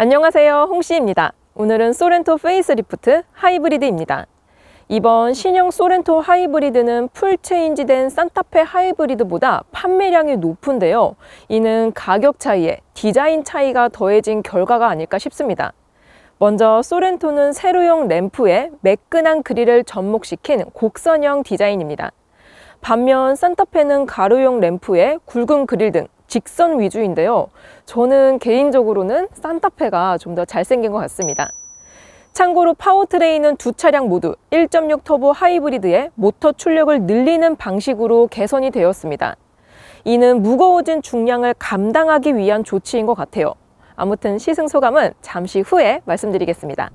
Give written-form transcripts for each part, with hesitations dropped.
안녕하세요, 홍씨입니다. 오늘은 소렌토 페이스리프트 하이브리드입니다. 이번 신형 소렌토 하이브리드는 풀 체인지된 산타페 하이브리드보다 판매량이 높은데요. 이는 가격 차이에 디자인 차이가 더해진 결과가 아닐까 싶습니다. 먼저 소렌토는 세로형 램프에 매끈한 그릴을 접목시킨 곡선형 디자인입니다. 반면 산타페는 가로형 램프에 굵은 그릴 등 직선 위주인데요. 저는 개인적으로는 산타페가 좀 더 잘생긴 것 같습니다. 참고로 파워트레인은 두 차량 모두 1.6 터보 하이브리드의 모터 출력을 늘리는 방식으로 개선이 되었습니다. 이는 무거워진 중량을 감당하기 위한 조치인 것 같아요. 아무튼 시승 소감은 잠시 후에 말씀드리겠습니다.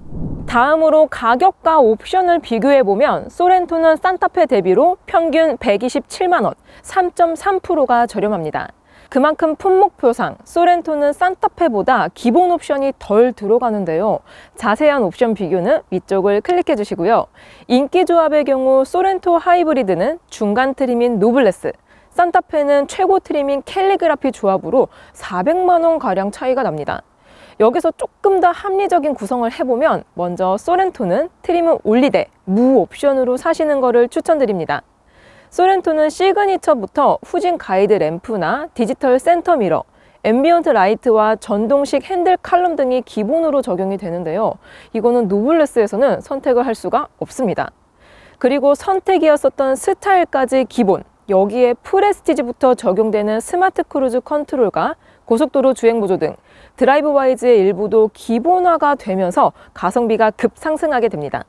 다음으로 가격과 옵션을 비교해보면 소렌토는 산타페 대비로 평균 127만 원, 3.3%가 저렴합니다. 그만큼 품목표상 소렌토는 산타페보다 기본 옵션이 덜 들어가는데요. 자세한 옵션 비교는 위쪽을 클릭해 주시고요. 인기 조합의 경우 소렌토 하이브리드는 중간 트림인 노블레스, 산타페는 최고 트림인 캘리그라피 조합으로 400만 원 가량 차이가 납니다. 여기서 조금 더 합리적인 구성을 해보면 먼저 소렌토는 트림을 올리되 무 옵션으로 사시는 것을 추천드립니다. 소렌토는 시그니처부터 후진 가이드 램프나 디지털 센터 미러, 앰비언트 라이트와 전동식 핸들 칼럼 등이 기본으로 적용이 되는데요. 이거는 노블레스에서는 선택을 할 수가 없습니다. 그리고 선택이었었던 스타일까지 기본, 여기에 프레스티지부터 적용되는 스마트 크루즈 컨트롤과 고속도로 주행 보조 등 드라이브 와이즈의 일부도 기본화가 되면서 가성비가 급상승하게 됩니다.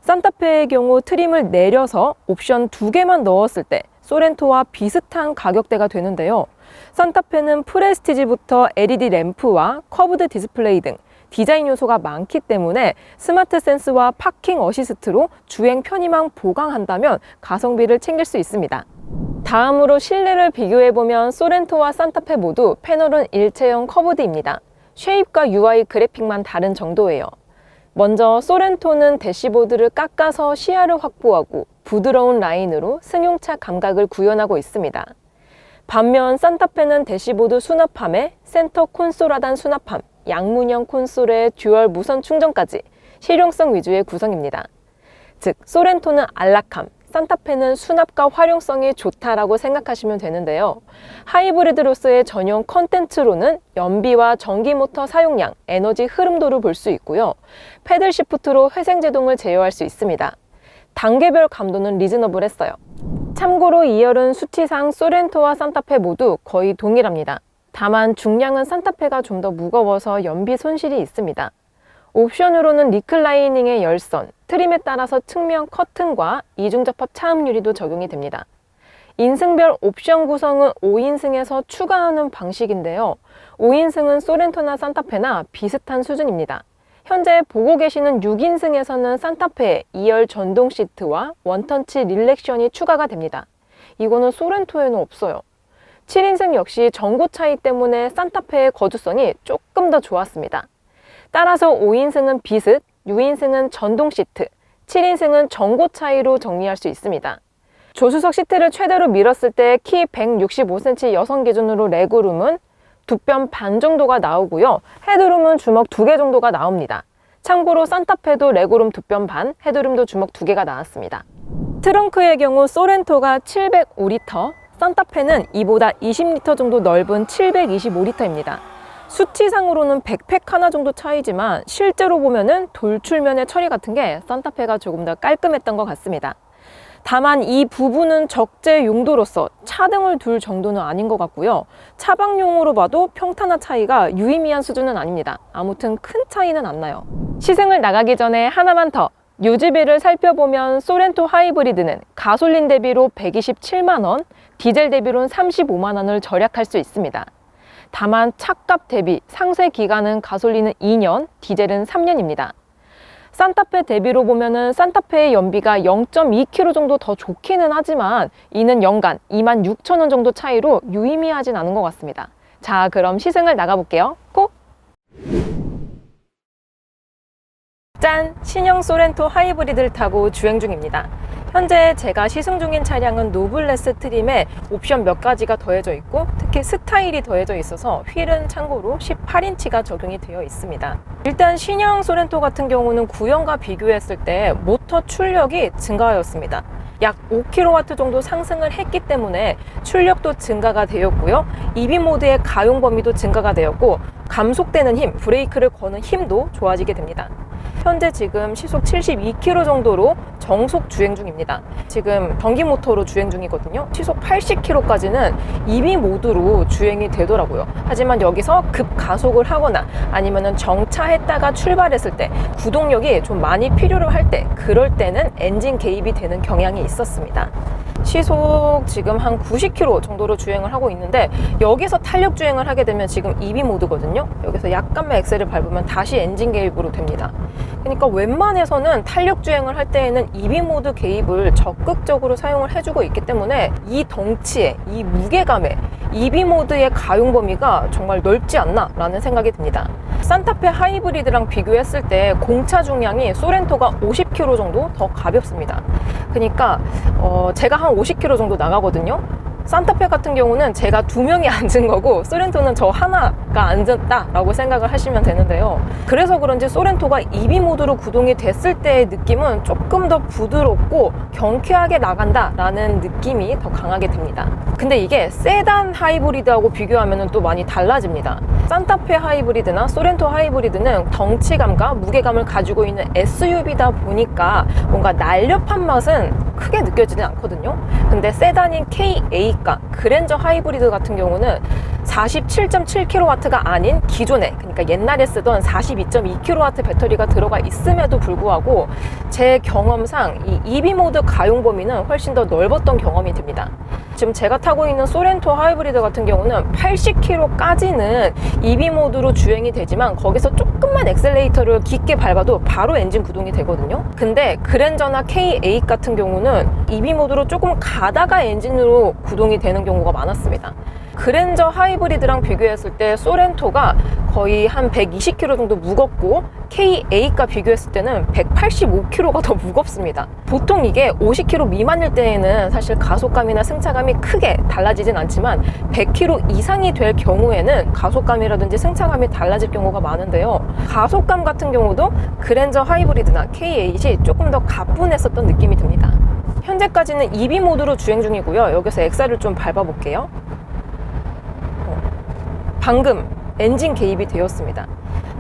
산타페의 경우 트림을 내려서 옵션 2개만 넣었을 때 소렌토와 비슷한 가격대가 되는데요. 산타페는 프레스티지부터 LED 램프와 커브드 디스플레이 등 디자인 요소가 많기 때문에 스마트 센스와 파킹 어시스트로 주행 편의만 보강한다면 가성비를 챙길 수 있습니다. 다음으로 실내를 비교해보면 소렌토와 산타페 모두 패널은 일체형 커브드입니다. 쉐입과 UI 그래픽만 다른 정도예요. 먼저 소렌토는 대시보드를 깎아서 시야를 확보하고 부드러운 라인으로 승용차 감각을 구현하고 있습니다. 반면 산타페는 대시보드 수납함에 센터 콘솔 하단 수납함, 양문형 콘솔에 듀얼 무선 충전까지 실용성 위주의 구성입니다. 즉 소렌토는 안락함, 산타페는 수납과 활용성이 좋다라고 생각하시면 되는데요. 하이브리드로서의 전용 컨텐츠로는 연비와 전기 모터 사용량, 에너지 흐름도를 볼 수 있고요. 패들 시프트로 회생 제동을 제어할 수 있습니다. 단계별 감도는 리즈너블했어요. 참고로 2열은 수치상 소렌토와 산타페 모두 거의 동일합니다. 다만 중량은 산타페가 좀 더 무거워서 연비 손실이 있습니다. 옵션으로는 리클라이닝의 열선, 트림에 따라서 측면 커튼과 이중접합 차음 유리도 적용이 됩니다. 인승별 옵션 구성은 5인승에서 추가하는 방식인데요. 5인승은 소렌토나 산타페나 비슷한 수준입니다. 현재 보고 계시는 6인승에서는 산타페에 2열 전동 시트와 원터치 릴렉션이 추가가 됩니다. 이거는 소렌토에는 없어요. 7인승 역시 전고 차이 때문에 산타페의 거주성이 조금 더 좋았습니다. 따라서 5인승은 비슷, 6인승은 전동 시트, 7인승은 전고 차이로 정리할 수 있습니다. 조수석 시트를 최대로 밀었을 때 키 165cm 여성 기준으로 레그룸은 2뼘 반 정도가 나오고요. 헤드룸은 주먹 2개 정도가 나옵니다. 참고로 산타페도 레그룸 2뼘 반, 헤드룸도 주먹 2개가 나왔습니다. 트렁크의 경우 소렌토가 705리터, 산타페는 이보다 20리터 정도 넓은 725리터입니다. 수치상으로는 백팩 하나 정도 차이지만 실제로 보면은 돌출면의 처리 같은 게 산타페가 조금 더 깔끔했던 것 같습니다. 다만 이 부분은 적재 용도로서 차등을 둘 정도는 아닌 것 같고요. 차박용으로 봐도 평탄화 차이가 유의미한 수준은 아닙니다. 아무튼 큰 차이는 안 나요. 시승을 나가기 전에 하나만 더! 유지비를 살펴보면 소렌토 하이브리드는 가솔린 대비로 127만 원, 디젤 대비로는 35만 원을 절약할 수 있습니다. 다만 차값 대비 상세 기간은 가솔린은 2년, 디젤은 3년입니다. 산타페 대비로 보면은 산타페의 연비가 0.2km 정도 더 좋기는 하지만 이는 연간 26,000원 정도 차이로 유의미하진 않은 것 같습니다. 자, 그럼 시승을 나가볼게요. 고! 짠! 신형 소렌토 하이브리드를 타고 주행 중입니다. 현재 제가 시승 중인 차량은 노블레스 트림에 옵션 몇 가지가 더해져 있고 특히 스타일이 더해져 있어서 휠은 참고로 18인치가 적용이 되어 있습니다. 일단 신형 소렌토 같은 경우는 구형과 비교했을 때 모터 출력이 증가하였습니다. 약 5kW 정도 상승을 했기 때문에 출력도 증가가 되었고요. EV 모드의 가용 범위도 증가가 되었고 감속되는 힘, 브레이크를 거는 힘도 좋아지게 됩니다. 현재 지금 시속 72km 정도로 정속 주행 중입니다. 지금 전기 모터로 주행 중이거든요. 시속 80km까지는 EV 모드로 주행이 되더라고요. 하지만 여기서 급가속을 하거나 아니면은 정차했다가 출발했을 때 구동력이 좀 많이 필요로 할 때, 그럴 때는 엔진 개입이 되는 경향이 있었습니다. 시속 지금 한 90km 정도로 주행을 하고 있는데 여기서 탄력 주행을 하게 되면 지금 EV 모드거든요. 여기서 약간만 엑셀을 밟으면 다시 엔진 개입으로 됩니다. 그러니까 웬만해서는 탄력 주행을 할 때에는 EV 모드 개입을 적극적으로 사용을 해주고 있기 때문에 이 덩치에, 이 무게감에 EV 모드의 가용 범위가 정말 넓지 않나 라는 생각이 듭니다. 산타페 하이브리드랑 비교했을 때 공차 중량이 소렌토가 50kg 정도 더 가볍습니다. 그러니까 제가 한 50km 정도 나가거든요. 산타페 같은 경우는 제가 2명이 앉은 거고 소렌토는 저 하나가 앉았다라고 생각을 하시면 되는데요. 그래서 그런지 소렌토가 EV 모드로 구동이 됐을 때의 느낌은 조금 더 부드럽고 경쾌하게 나간다라는 느낌이 더 강하게 됩니다. 근데 이게 세단 하이브리드하고 비교하면 또 많이 달라집니다. 산타페 하이브리드나 소렌토 하이브리드는 덩치감과 무게감을 가지고 있는 SUV다 보니까 뭔가 날렵한 맛은 크게 느껴지지 않거든요. 근데 세단인 KA가 그랜저 하이브리드 같은 경우는 47.7kW가 아닌 기존에, 그러니까 옛날에 쓰던 42.2kW 배터리가 들어가 있음에도 불구하고 제 경험상 이 EV 모드 가용 범위는 훨씬 더 넓었던 경험이 듭니다. 지금 제가 타고 있는 소렌토 하이브리드 같은 경우는 80km까지는 EV 모드로 주행이 되지만 거기서 조금만 엑셀레이터를 깊게 밟아도 바로 엔진 구동이 되거든요. 근데 그랜저나 K8 같은 경우는 EV 모드로 조금 가다가 엔진으로 구동이 되는 경우가 많았습니다. 그랜저 하이브리드랑 비교했을 때 소렌토가 거의 한 120kg 정도 무겁고 K8과 비교했을 때는 185kg가 더 무겁습니다. 보통 이게 50kg 미만일 때에는 사실 가속감이나 승차감이 크게 달라지진 않지만 100kg 이상이 될 경우에는 가속감이라든지 승차감이 달라질 경우가 많은데요. 가속감 같은 경우도 그랜저 하이브리드나 K8이 조금 더 가뿐했었던 느낌이 듭니다. 현재까지는 EV 모드로 주행 중이고요. 여기서 엑셀을 좀 밟아볼게요. 방금 엔진 개입이 되었습니다.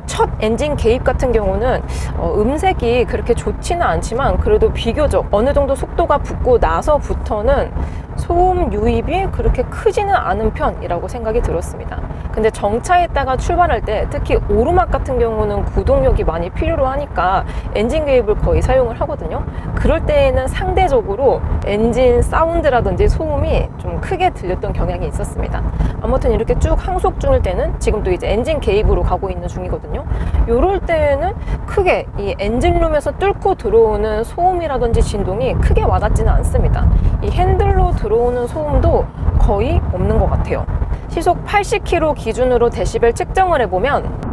첫 엔진 개입 같은 경우는 음색이 그렇게 좋지는 않지만 그래도 비교적 어느 정도 속도가 붙고 나서부터는 소음 유입이 그렇게 크지는 않은 편이라고 생각이 들었습니다. 근데 정차했다가 출발할 때 특히 오르막 같은 경우는 구동력이 많이 필요로 하니까 엔진 개입을 거의 사용을 하거든요. 그럴 때에는 상대적으로 엔진 사운드라든지 소음이 좀 크게 들렸던 경향이 있었습니다. 아무튼 이렇게 쭉 항속 중일 때는 지금도 이제 엔진 개입으로 가고 있는 중이거든요. 요럴 때에는 크게 이 엔진룸에서 뚫고 들어오는 소음이라든지 진동이 크게 와닿지는 않습니다. 이 핸들로 들어오는 소음도 거의 없는 것 같아요. 시속 80km 기준으로 데시벨 측정을 해보면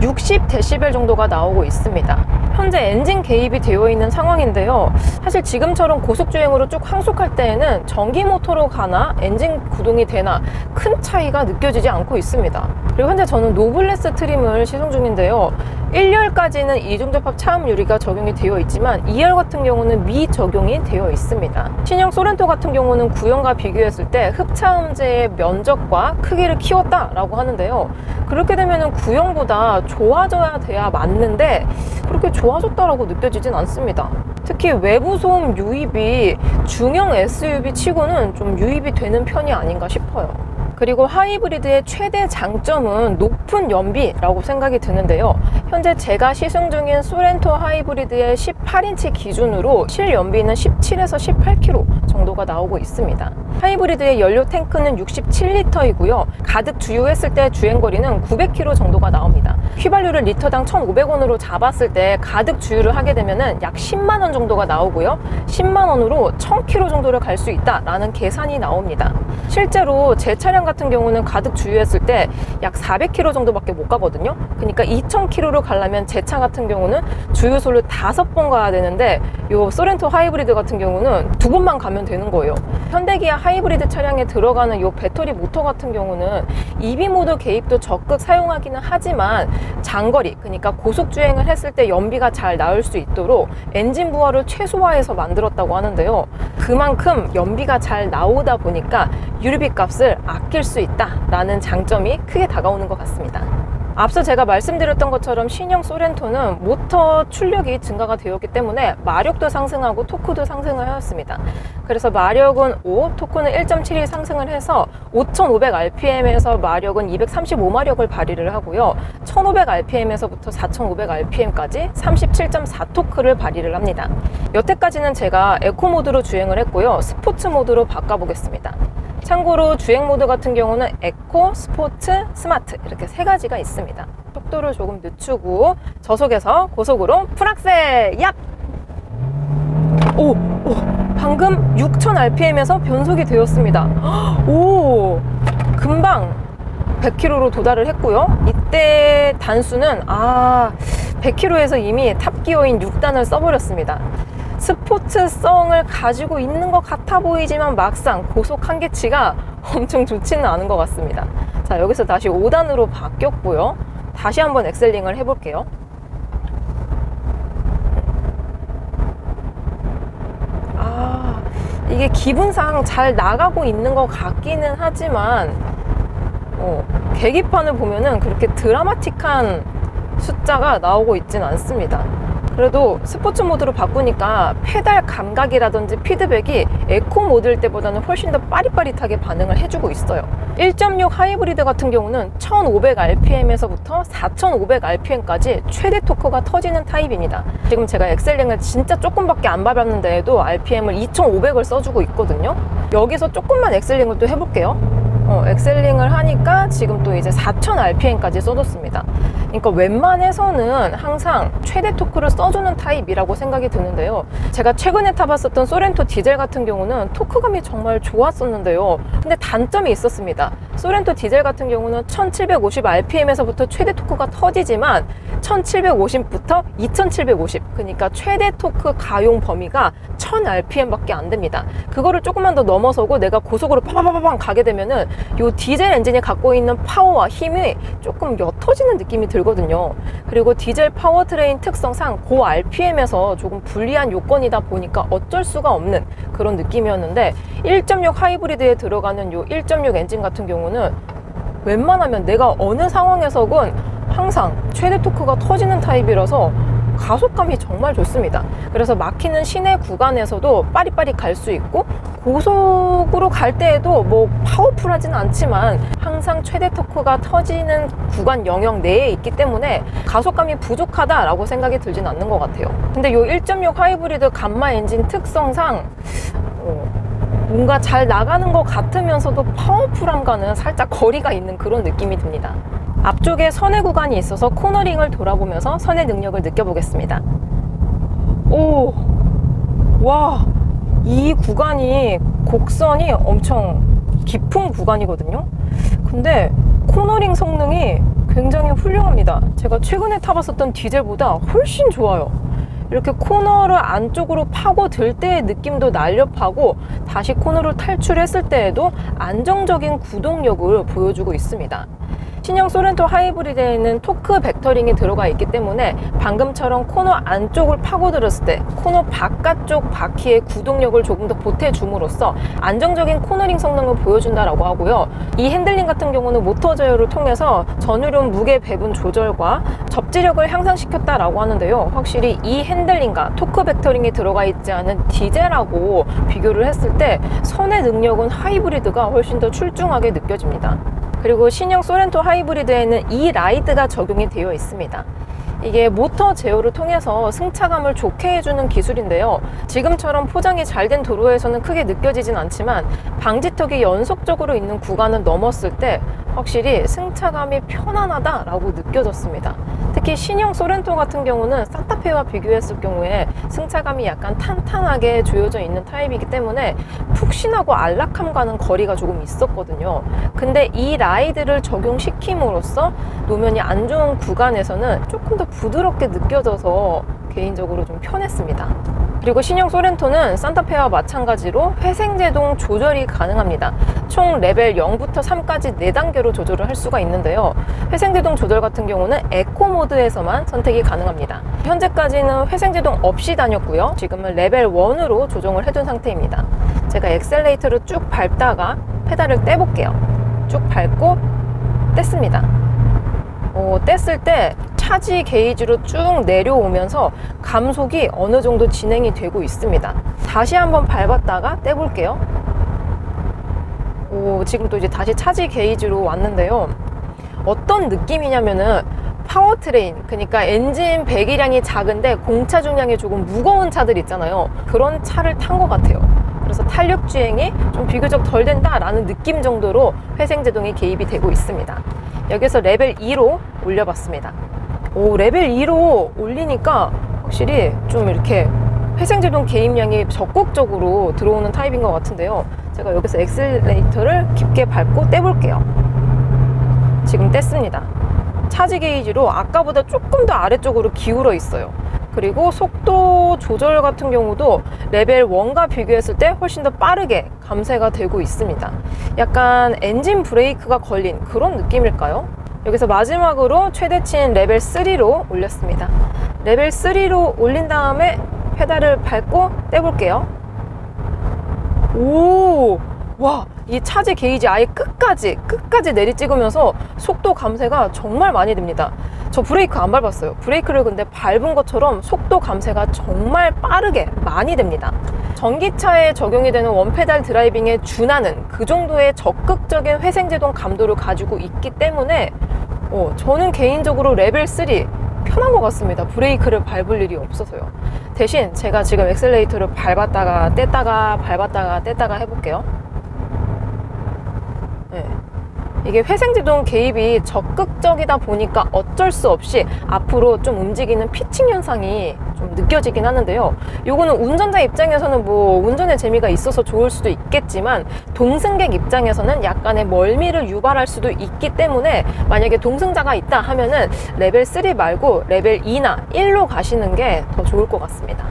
60데시벨 정도가 나오고 있습니다. 현재 엔진 개입이 되어 있는 상황인데요. 사실 지금처럼 고속주행으로 쭉 항속할 때에는 전기 모터로 가나 엔진 구동이 되나 큰 차이가 느껴지지 않고 있습니다. 그리고 현재 저는 노블레스 트림을 시승 중인데요. 1열까지는 이중접합 차음 유리가 적용이 되어 있지만 2열 같은 경우는 미적용이 되어 있습니다. 신형 소렌토 같은 경우는 구형과 비교했을 때 흡차음제의 면적과 크기를 키웠다라고 하는데요. 그렇게 되면 구형보다 좋아져야 돼야 맞는데 그렇게 좋아졌다라고 느껴지진 않습니다. 특히 외부 소음 유입이 중형 SUV 치고는 좀 유입이 되는 편이 아닌가 싶어요. 그리고 하이브리드의 최대 장점은 높은 연비라고 생각이 드는데요. 현재 제가 시승 중인 소렌토 하이브리드의 18인치 기준으로 실연비는 17에서 18km 정도가 나오고 있습니다. 하이브리드의 연료 탱크는 67리터이고요. 가득 주유했을 때 주행거리는 900km 정도가 나옵니다. 휘발유를 리터당 1,500원으로 잡았을 때 가득 주유를 하게 되면 약 10만 원 정도가 나오고요. 10만 원으로 1,000km 정도를 갈 수 있다라는 계산이 나옵니다. 실제로 제 차량 같은 경우는 가득 주유했을 때 약 400km 정도밖에 못 가거든요. 그러니까 2,000km를 가려면 제 차 같은 경우는 주유소를 5번 가야 되는데 이 소렌토 하이브리드 같은 경우는 2번만 가면 되는 거예요. 현대기아 하이브리드 차량에 들어가는 이 배터리 모터 같은 경우는 EV 모드 개입도 적극 사용하기는 하지만 장거리, 그러니까 고속 주행을 했을 때 연비가 잘 나올 수 있도록 엔진 부하를 최소화해서 만들었다고 하는데요. 그만큼 연비가 잘 나오다 보니까 유류비 값을 아낄 수 있다라는 장점이 크게 다가오는 것 같습니다. 앞서 제가 말씀드렸던 것처럼 신형 소렌토는 모터 출력이 증가가 되었기 때문에 마력도 상승하고 토크도 상승을 하였습니다. 그래서 마력은 5, 토크는 1.7이 상승을 해서 5,500rpm에서 마력은 235마력을 발휘를 하고요. 1,500rpm에서부터 4,500rpm까지 37.4 토크를 발휘를 합니다. 여태까지는 제가 에코 모드로 주행을 했고요. 스포츠 모드로 바꿔보겠습니다. 참고로 주행 모드 같은 경우는 에코, 스포츠, 스마트 이렇게 3가지가 있습니다. 속도를 조금 늦추고 저속에서 고속으로 풀악셀! 얍! 오! 방금 6,000rpm에서 변속이 되었습니다. 오! 금방 100km로 도달을 했고요. 이때 단수는 100km에서 이미 탑기어인 6단을 써버렸습니다. 스포츠성을 가지고 있는 것 같아 보이지만 막상 고속 한계치가 엄청 좋지는 않은 것 같습니다. 자, 여기서 다시 5단으로 바뀌었고요. 다시 한번 엑셀링을 해볼게요. 이게 기분상 잘 나가고 있는 것 같기는 하지만 계기판을 보면은 그렇게 드라마틱한 숫자가 나오고 있진 않습니다. 그래도 스포츠 모드로 바꾸니까 페달 감각이라든지 피드백이 에코 모드일 때보다는 훨씬 더 빠릿빠릿하게 반응을 해주고 있어요. 1.6 하이브리드 같은 경우는 1500rpm에서부터 4500rpm까지 최대 토크가 터지는 타입입니다. 지금 제가 엑셀링을 진짜 조금밖에 안 밟았는데도 rpm을 2500을 써주고 있거든요. 여기서 조금만 엑셀링을 또 해볼게요. 엑셀링을 하니까 지금 또 이제 4000rpm까지 써줬습니다. 그러니까 웬만해서는 항상 최대 토크를 써주는 타입이라고 생각이 드는데요. 제가 최근에 타봤었던 소렌토 디젤 같은 경우는 토크감이 정말 좋았었는데요. 근데 단점이 있었습니다. 소렌토 디젤 같은 경우는 1750rpm에서부터 최대 토크가 터지지만 1750부터 2750, 그러니까 최대 토크 가용 범위가 1000rpm 밖에 안 됩니다. 그거를 조금만 더 넘어서고 내가 고속으로 파바바바방 가게 되면은 요 디젤 엔진이 갖고 있는 파워와 힘이 조금 옅어지는 느낌이 들거든요. 그리고 디젤 파워트레인 특성상 고 rpm에서 조금 불리한 요건이다 보니까 어쩔 수가 없는 그런 느낌이었는데 1.6 하이브리드에 들어가는 요 1.6 엔진 같은 경우는 웬만하면 내가 어느 상황에서건 항상 최대 토크가 터지는 타입이라서 가속감이 정말 좋습니다. 그래서 막히는 시내 구간에서도 빠릿빠릿 갈 수 있고 고속으로 갈 때에도 뭐 파워풀하지는 않지만 항상 최대 토크가 터지는 구간 영역 내에 있기 때문에 가속감이 부족하다라고 생각이 들진 않는 것 같아요. 근데 이 1.6 하이브리드 감마 엔진 특성상 뭔가 잘 나가는 것 같으면서도 파워풀함과는 살짝 거리가 있는 그런 느낌이 듭니다. 앞쪽에 선회 구간이 있어서 코너링을 돌아보면서 선회 능력을 느껴보겠습니다. 와, 이 구간이 곡선이 엄청 깊은 구간이거든요. 근데 코너링 성능이 굉장히 훌륭합니다. 제가 최근에 타봤었던 디젤보다 훨씬 좋아요. 이렇게 코너를 안쪽으로 파고들 때의 느낌도 날렵하고 다시 코너를 탈출했을 때에도 안정적인 구동력을 보여주고 있습니다. 신형 소렌토 하이브리드에는 토크 벡터링이 들어가 있기 때문에 방금처럼 코너 안쪽을 파고들었을 때 코너 바깥쪽 바퀴의 구동력을 조금 더 보태줌으로써 안정적인 코너링 성능을 보여준다라고 하고요. 이 핸들링 같은 경우는 모터 제어를 통해서 전후륜 무게 배분 조절과 접지력을 향상시켰다라고 하는데요. 확실히 이 핸들링과 토크 벡터링이 들어가 있지 않은 디젤하고 비교를 했을 때 선의 능력은 하이브리드가 훨씬 더 출중하게 느껴집니다. 그리고 신형 소렌토 하이브리드에는 이 라이드가 적용이 되어 있습니다. 이게 모터 제어를 통해서 승차감을 좋게 해주는 기술인데요. 지금처럼 포장이 잘 된 도로에서는 크게 느껴지진 않지만 방지턱이 연속적으로 있는 구간을 넘었을 때 확실히 승차감이 편안하다라고 느껴졌습니다. 특히 신형 소렌토 같은 경우는 산타페와 비교했을 경우에 승차감이 약간 탄탄하게 조여져 있는 타입이기 때문에 푹신하고 안락함과는 거리가 조금 있었거든요. 근데 이 라이드를 적용시킴으로써 노면이 안 좋은 구간에서는 조금 더 부드럽게 느껴져서 개인적으로 좀 편했습니다. 그리고 신형 소렌토는 산타페와 마찬가지로 회생제동 조절이 가능합니다. 총 레벨 0부터 3까지 4단계로 조절을 할 수가 있는데요. 회생제동 조절 같은 경우는 에코 모드에서만 선택이 가능합니다. 현재까지는 회생제동 없이 다녔고요. 지금은 레벨 1으로 조정을 해둔 상태입니다. 제가 엑셀레이터를 쭉 밟다가 페달을 떼볼게요. 쭉 밟고 뗐습니다. 뗐을 때 차지 게이지로 쭉 내려오면서 감속이 어느 정도 진행이 되고 있습니다. 다시 한번 밟았다가 떼볼게요. 지금 또 이제 다시 차지 게이지로 왔는데요. 어떤 느낌이냐면은 파워트레인, 그러니까 엔진 배기량이 작은데 공차 중량이 조금 무거운 차들 있잖아요. 그런 차를 탄 것 같아요. 그래서 탄력 주행이 좀 비교적 덜 된다라는 느낌 정도로 회생제동이 개입이 되고 있습니다. 여기서 레벨 2로 올려봤습니다. 레벨 2로 올리니까 확실히 좀 이렇게 회생제동 개입량이 적극적으로 들어오는 타입인 것 같은데요. 제가 여기서 엑셀레이터를 깊게 밟고 떼볼게요. 지금 뗐습니다. 차지 게이지로 아까보다 조금 더 아래쪽으로 기울어 있어요. 그리고 속도 조절 같은 경우도 레벨 1과 비교했을 때 훨씬 더 빠르게 감쇄가 되고 있습니다. 약간 엔진 브레이크가 걸린 그런 느낌일까요? 여기서 마지막으로 최대치인 레벨 3로 올렸습니다. 레벨 3로 올린 다음에 페달을 밟고 떼볼게요. 와, 이 차지 게이지 아예 끝까지 내리 찍으면서 속도 감쇄가 정말 많이 됩니다. 저 브레이크 안 밟았어요. 브레이크를 근데 밟은 것처럼 속도 감쇄가 정말 빠르게 많이 됩니다. 전기차에 적용이 되는 원페달 드라이빙에 준하는 그 정도의 적극적인 회생제동 감도를 가지고 있기 때문에 저는 개인적으로 레벨 3 편한 것 같습니다. 브레이크를 밟을 일이 없어서요. 대신 제가 지금 엑셀레이터를 밟았다가 뗐다가 밟았다가 뗐다가 해볼게요. 이게 회생제동 개입이 적극적이다 보니까 어쩔 수 없이 앞으로 좀 움직이는 피칭 현상이 좀 느껴지긴 하는데요. 요거는 운전자 입장에서는 뭐 운전의 재미가 있어서 좋을 수도 있겠지만 동승객 입장에서는 약간의 멀미를 유발할 수도 있기 때문에 만약에 동승자가 있다 하면은 레벨 3 말고 레벨 2나 1로 가시는 게 더 좋을 것 같습니다.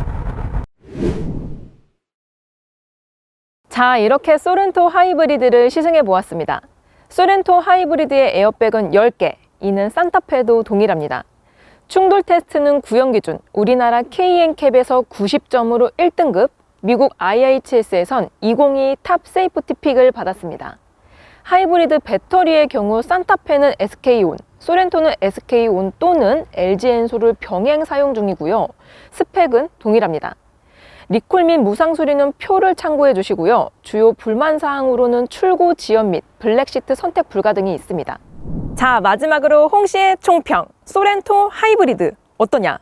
자, 이렇게 소렌토 하이브리드를 시승해 보았습니다. 소렌토 하이브리드의 에어백은 10개, 이는 산타페도 동일합니다. 충돌 테스트는 구형 기준 우리나라 KNCAP에서 90점으로 1등급, 미국 IIHS에선 2022 탑 세이프티 픽을 받았습니다. 하이브리드 배터리의 경우 산타페는 SK온, 소렌토는 SK온 또는 LG엔솔을 병행 사용 중이고요. 스펙은 동일합니다. 리콜 및 무상 수리는 표를 참고해 주시고요. 주요 불만 사항으로는 출고 지연 및 블랙시트 선택 불가 등이 있습니다. 자, 마지막으로 홍씨의 총평. 소렌토 하이브리드 어떠냐?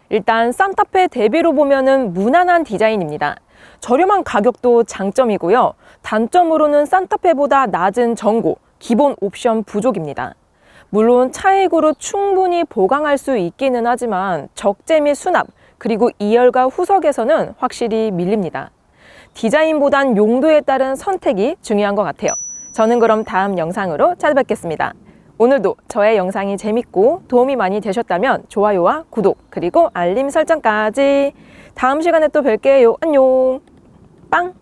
일단 산타페 대비로 보면은 무난한 디자인입니다. 저렴한 가격도 장점이고요. 단점으로는 산타페보다 낮은 전고, 기본 옵션 부족입니다. 물론 차액으로 충분히 보강할 수 있기는 하지만 적재 및 수납, 그리고 2열과 후석에서는 확실히 밀립니다. 디자인보단 용도에 따른 선택이 중요한 것 같아요. 저는 그럼 다음 영상으로 찾아뵙겠습니다. 오늘도 저의 영상이 재밌고 도움이 많이 되셨다면 좋아요와 구독, 그리고 알림 설정까지. 다음 시간에 또 뵐게요. 안녕. 빵!